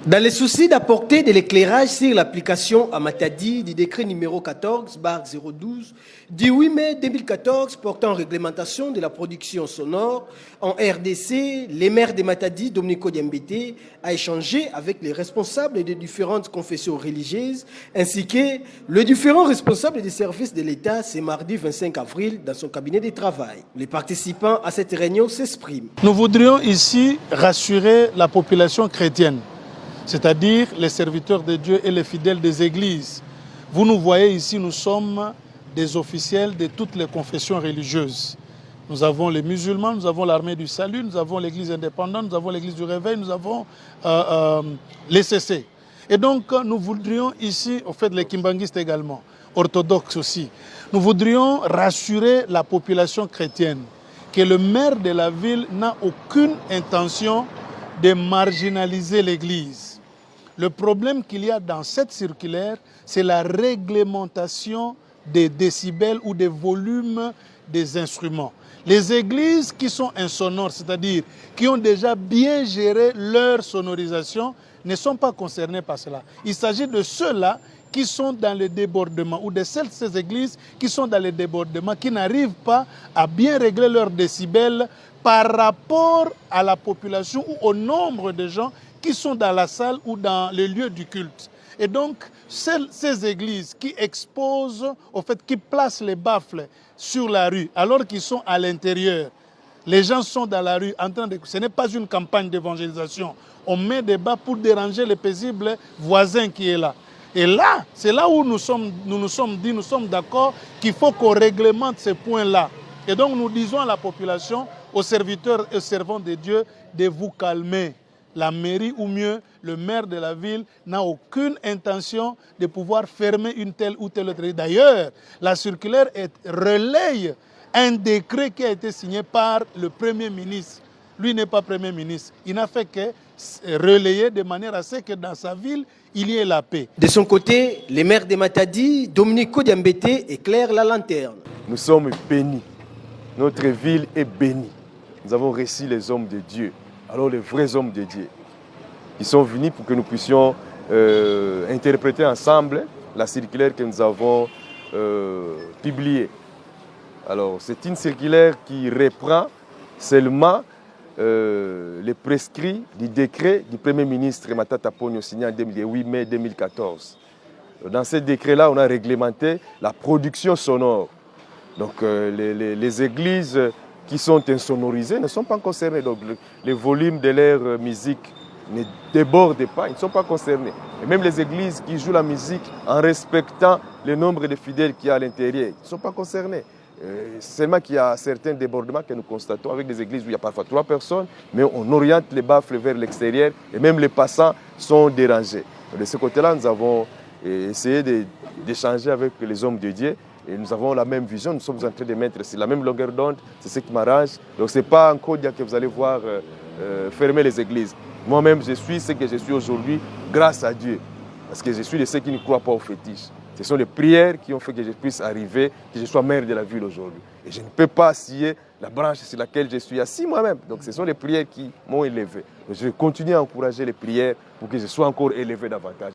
Dans le souci d'apporter de l'éclairage sur l'application à Matadi du décret numéro 14/012 du 8 mai 2014 portant réglementation de la production sonore en RDC, le maire de Matadi, Dominico Diambete, a échangé avec les responsables des différentes confessions religieuses ainsi que les différents responsables des services de l'État ce mardi 25 avril dans son cabinet de travail. Les participants à cette réunion s'expriment. Nous voudrions ici rassurer la population chrétienne, c'est-à-dire les serviteurs de Dieu et les fidèles des églises. Vous nous voyez ici, nous sommes des officiels de toutes les confessions religieuses. Nous avons les musulmans, nous avons l'armée du salut, nous avons l'église indépendante, nous avons l'église du réveil, nous avons les CC. Et donc nous voudrions ici, au fait les kimbanguistes également, orthodoxes aussi, nous voudrions rassurer la population chrétienne que le maire de la ville n'a aucune intention de marginaliser l'église. Le problème qu'il y a dans cette circulaire, c'est la réglementation des décibels ou des volumes des instruments. Les églises qui sont insonores, c'est-à-dire qui ont déjà bien géré leur sonorisation, ne sont pas concernées par cela. Il s'agit de ceux-là qui sont dans le débordement ou de ces églises qui sont dans le débordement, qui n'arrivent pas à bien régler leurs décibels par rapport à la population ou au nombre de gens qui sont dans la salle ou dans le lieu du culte. Et donc, ces églises qui exposent, au fait, qui placent les baffles sur la rue alors qu'ils sont à l'intérieur, les gens sont dans la rue en train de... Ce n'est pas une campagne d'évangélisation. On met des bas pour déranger le paisible voisin qui est là. Et là, c'est là où nous nous sommes d'accord qu'il faut qu'on réglemente ces points-là. Et donc nous disons à la population, aux serviteurs et servants de Dieu, de vous calmer. La mairie, ou mieux, le maire de la ville, n'a aucune intention de pouvoir fermer une telle ou telle autre. D'ailleurs, la circulaire relaye un décret qui a été signé par le Premier ministre. Lui n'est pas Premier ministre. Il n'a fait que relayer de manière à ce que dans sa ville, il y ait la paix. De son côté, le maire de Matadi, Dominico Diambete, éclaire la lanterne. Nous sommes bénis. Notre ville est bénie. Nous avons reçu les hommes de Dieu. Alors les vrais hommes de Dieu, ils sont venus pour que nous puissions interpréter ensemble la circulaire que nous avons publiée. Alors c'est une circulaire qui reprend seulement les prescrits du décret du Premier ministre Matata Ponyo signé en 8 mai 2014. Dans ce décret-là, on a réglementé la production sonore. Donc les églises qui sont insonorisées ne sont pas concernées. Donc les volumes de leur musique ne débordent pas, ils ne sont pas concernés. Et même les églises qui jouent la musique en respectant le nombre de fidèles qu'il y a à l'intérieur, ils ne sont pas concernés. Seulement qu'il y a certains débordements que nous constatons avec des églises où il y a parfois 3 personnes, mais on oriente les baffles vers l'extérieur et même les passants sont dérangés. De ce côté-là, nous avons essayé d'échanger avec les hommes de Dieu. Et nous avons la même vision, nous sommes en train de mettre sur la même longueur d'onde, c'est ce qui m'arrange. Donc ce n'est pas en Kodia que vous allez voir fermer les églises. Moi-même, je suis ce que je suis aujourd'hui grâce à Dieu. Parce que je suis de ceux qui ne croient pas aux fétiches. Ce sont les prières qui ont fait que je puisse arriver, que je sois maire de la ville aujourd'hui. Et je ne peux pas scier la branche sur laquelle je suis assis moi-même. Donc ce sont les prières qui m'ont élevé. Donc, je vais continuer à encourager les prières pour que je sois encore élevé davantage.